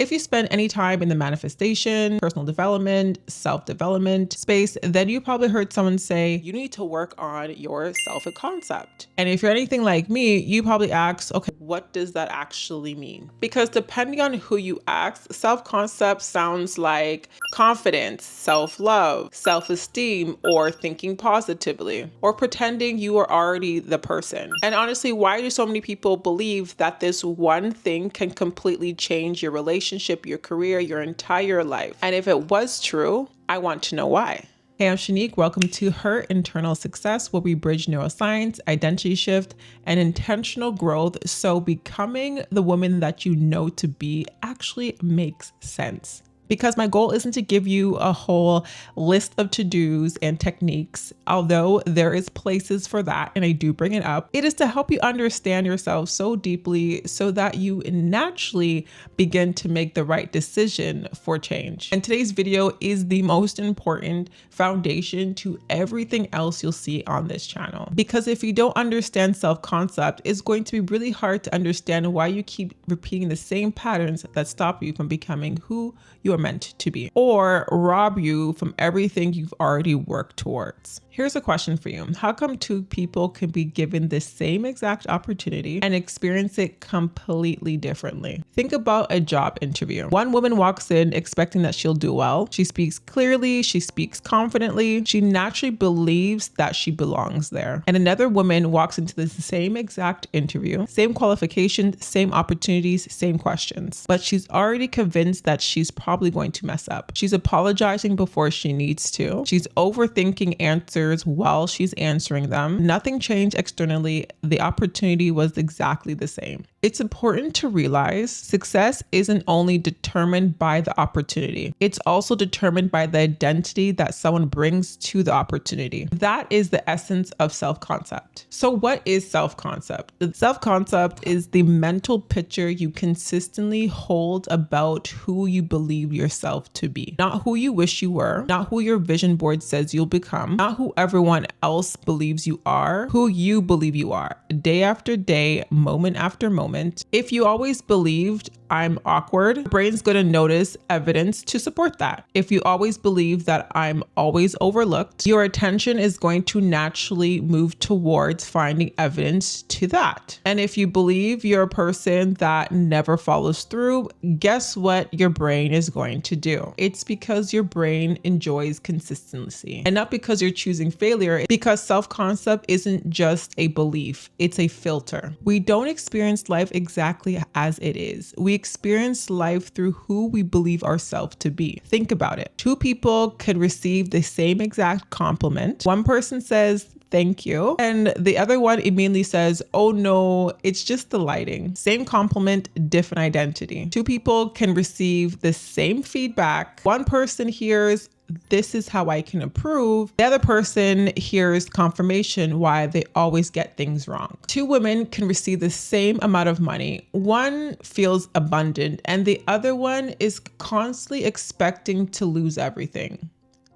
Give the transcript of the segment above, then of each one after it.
If you spend any time in the manifestation, personal development, self-development space, then you probably heard someone say, you need to work on your self-concept. And if you're anything like me, you probably ask, okay, what does that actually mean? Because depending on who you ask, self-concept sounds like confidence, self-love, self-esteem, or thinking positively, or pretending you are already the person. And honestly, why do so many people believe that this one thing can completely change your relationship, your career, your entire life? And if it was true, I want to know why. Hey, I'm Shanique. Welcome to Her Internal Success, where we bridge neuroscience, identity shift, and intentional growth so becoming the woman that you know to be actually makes sense. Because my goal isn't to give you a whole list of to-dos and techniques, although there is places for that and I do bring it up. It is to help you understand yourself so deeply so that you naturally begin to make the right decision for change. And today's video is the most important foundation to everything else you'll see on this channel. Because if you don't understand self-concept, it's going to be really hard to understand why you keep repeating the same patterns that stop you from becoming who you are meant to be, or rob you from everything you've already worked towards. Here's a question for you. How come two people can be given the same exact opportunity and experience it completely differently? Think about a job interview. One woman walks in expecting that she'll do well. She speaks clearly, she speaks confidently, she naturally believes that she belongs there. And another woman walks into the same exact interview, same qualifications, same opportunities, same questions, but she's already convinced that she's probably going to mess up. She's apologizing before she needs to. She's overthinking answers while she's answering them. Nothing changed externally. The opportunity was exactly the same. It's important to realize success isn't only determined by the opportunity. It's also determined by the identity that someone brings to the opportunity. That is the essence of self-concept. So what is self-concept? Self-concept is the mental picture you consistently hold about who you believe yourself to be. Not who you wish you were, not who your vision board says you'll become, not who everyone else believes you are, who you believe you are, day after day, moment after moment. If you always believed I'm awkward, your brain's gonna notice evidence to support that. If you always believe that I'm always overlooked, your attention is going to naturally move towards finding evidence to that. And if you believe you're a person that never follows through, guess what your brain is going to do? It's because your brain enjoys consistency, and not because you're choosing failure, because self-concept isn't just a belief, it's a filter. We don't experience life exactly as it is. We experience life through who we believe ourselves to be. Think about it. Two people could receive the same exact compliment. One person says, thank you. And the other one immediately says, oh no, it's just the lighting. Same compliment, different identity. Two people can receive the same feedback. One person hears, this is how I can improve. The other person hears confirmation why they always get things wrong. Two women can receive the same amount of money. One feels abundant and the other one is constantly expecting to lose everything.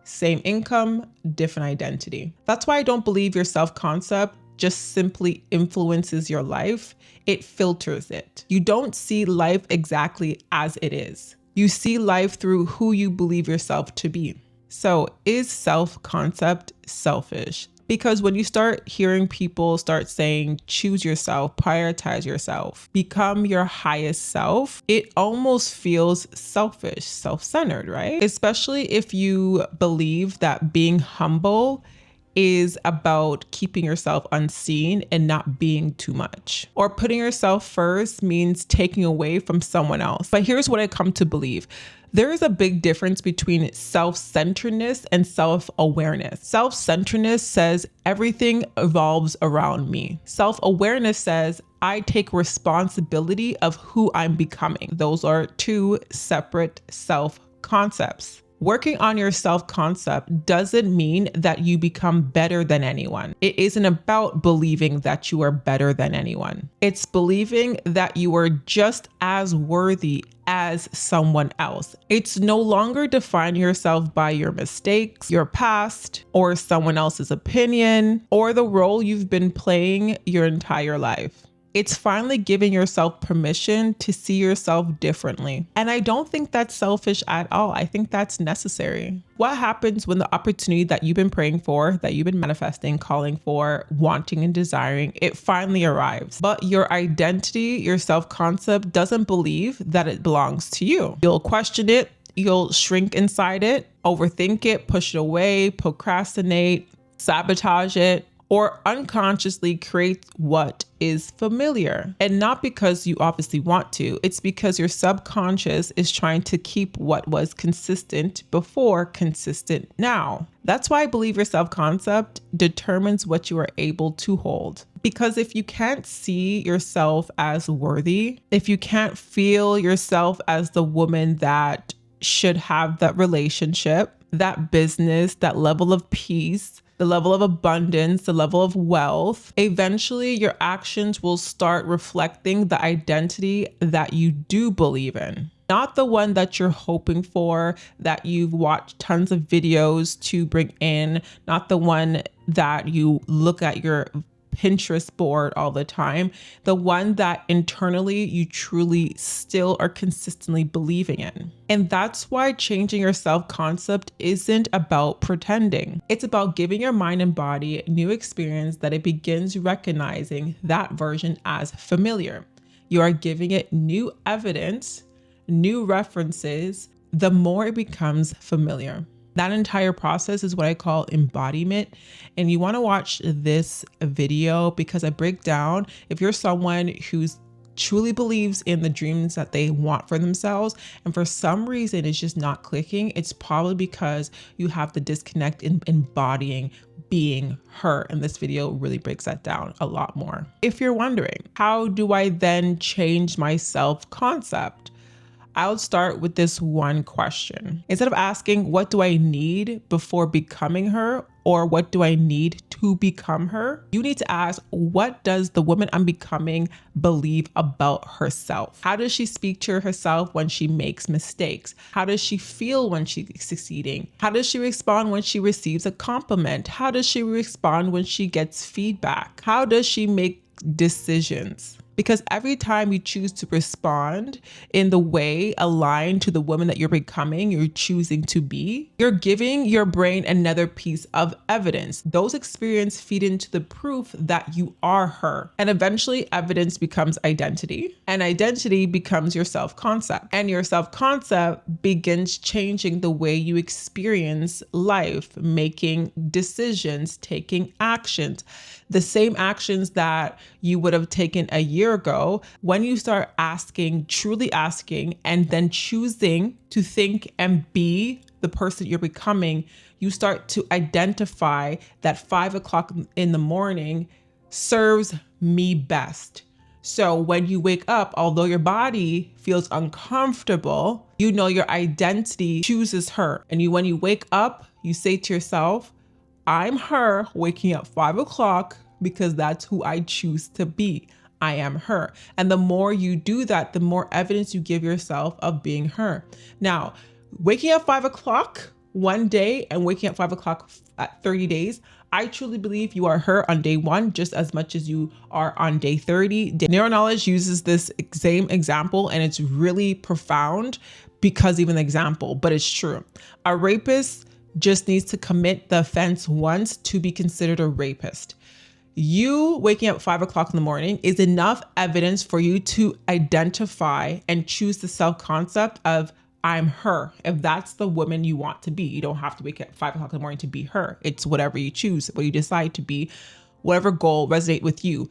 Same income, different identity. That's why I don't believe your self-concept just simply influences your life. It filters it. You don't see life exactly as it is. You see life through who you believe yourself to be. So is self-concept selfish? Because when you start hearing people start saying, choose yourself, prioritize yourself, become your highest self, it almost feels selfish, self-centered, right? Especially if you believe that being humble is about keeping yourself unseen and not being too much. Or putting yourself first means taking away from someone else. But here's what I come to believe. There is a big difference between self-centeredness and self-awareness. Self-centeredness says everything evolves around me. Self-awareness says I take responsibility of who I'm becoming. Those are two separate self-concepts. Working on your self-concept doesn't mean that you become better than anyone. It isn't about believing that you are better than anyone. It's believing that you are just as worthy as someone else. It's no longer defining yourself by your mistakes, your past, or someone else's opinion, or the role you've been playing your entire life. It's finally giving yourself permission to see yourself differently. And I don't think that's selfish at all. I think that's necessary. What happens when the opportunity that you've been praying for, that you've been manifesting, calling for, wanting and desiring, it finally arrives? But your identity, your self-concept doesn't believe that it belongs to you. You'll question it, you'll shrink inside it, overthink it, push it away, procrastinate, sabotage it, or unconsciously create what is familiar. And not because you obviously want to, it's because your subconscious is trying to keep what was consistent before consistent now. That's why I believe your self-concept determines what you are able to hold. Because if you can't see yourself as worthy, if you can't feel yourself as the woman that should have that relationship, that business, that level of peace, the level of abundance, the level of wealth, eventually your actions will start reflecting the identity that you do believe in. Not the one that you're hoping for, that you've watched tons of videos to bring in, not the one that you look at your Pinterest board all the time, the one that internally you truly still are consistently believing in. And that's why changing your self-concept isn't about pretending. It's about giving your mind and body a new experience that it begins recognizing that version as familiar. You are giving it new evidence, new references, the more it becomes familiar. That entire process is what I call embodiment. And you want to watch this video because I break down, if you're someone who's truly believes in the dreams that they want for themselves, and for some reason it's just not clicking, it's probably because you have the disconnect in embodying being her. And this video really breaks that down a lot more. If you're wondering, how do I then change my self-concept? I'll start with this one question. Instead of asking, what do I need before becoming her? Or what do I need to become her? You need to ask, what does the woman I'm becoming believe about herself? How does she speak to herself when she makes mistakes? How does she feel when she's succeeding? How does she respond when she receives a compliment? How does she respond when she gets feedback? How does she make decisions? Because every time you choose to respond in the way aligned to the woman that you're becoming, you're choosing to be, you're giving your brain another piece of evidence. Those experiences feed into the proof that you are her. And eventually evidence becomes identity, and identity becomes your self-concept. And your self-concept begins changing the way you experience life, making decisions, taking actions. The same actions that you would have taken a year ago, when you start asking, truly asking, and then choosing to think and be the person you're becoming, you start to identify that 5 o'clock in the morning serves me best. So when you wake up, although your body feels uncomfortable, you know your identity chooses her. And when you wake up, you say to yourself, I'm her waking up 5 o'clock because that's who I choose to be. I am her. And the more you do that, the more evidence you give yourself of being her. Now, waking up 5 o'clock one day and waking up 5 o'clock at 30 days, I truly believe you are her on day 1 just as much as you are on day 30. Neuroknowledge uses this same example, and it's really profound because even the example, but it's true. A rapist just needs to commit the offense once to be considered a rapist. You waking up 5 o'clock in the morning is enough evidence for you to identify and choose the self-concept of I'm her. If that's the woman you want to be, you don't have to wake up 5 o'clock in the morning to be her. It's whatever you choose, what you decide to be, whatever goal resonate with you.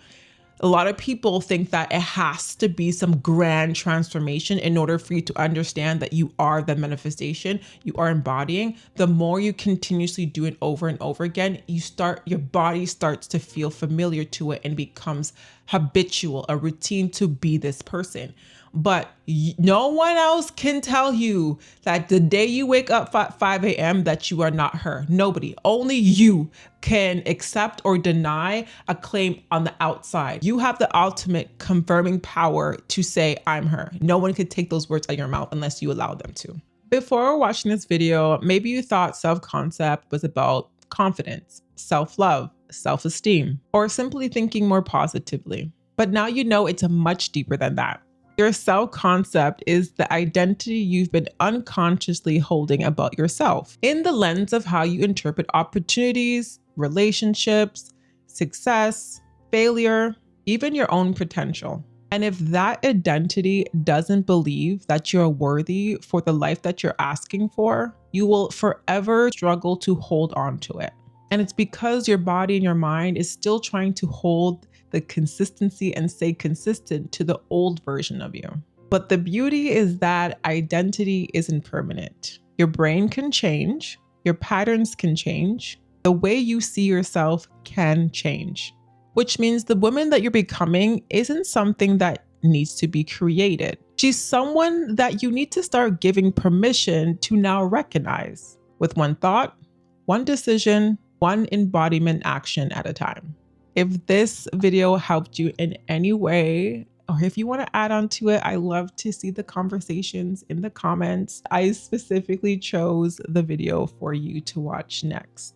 A lot of people think that it has to be some grand transformation in order for you to understand that you are the manifestation, you are embodying. The more you continuously do it over and over again, your body starts to feel familiar to it and becomes habitual, a routine to be this person. But no one else can tell you that the day you wake up at 5 a.m. that you are not her. Nobody, only you can accept or deny a claim on the outside. You have the ultimate confirming power to say, I'm her. No one can take those words out of your mouth unless you allow them to. Before watching this video, maybe you thought self-concept was about confidence, self-love, self-esteem, or simply thinking more positively. But now you know it's much deeper than that. Your self-concept is the identity you've been unconsciously holding about yourself in the lens of how you interpret opportunities, relationships, success, failure, even your own potential. And if that identity doesn't believe that you're worthy for the life that you're asking for, you will forever struggle to hold on to it. And it's because your body and your mind is still trying to hold the consistency and stay consistent to the old version of you. But the beauty is that identity isn't permanent. Your brain can change, your patterns can change, the way you see yourself can change, which means the woman that you're becoming isn't something that needs to be created. She's someone that you need to start giving permission to now recognize with one thought, one decision, one embodiment action at a time. If this video helped you in any way, or if you want to add on to it, I love to see the conversations in the comments. I specifically chose the video for you to watch next.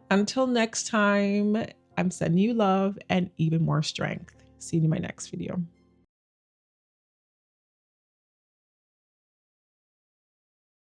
Until next time, I'm sending you love and even more strength. See you in my next video.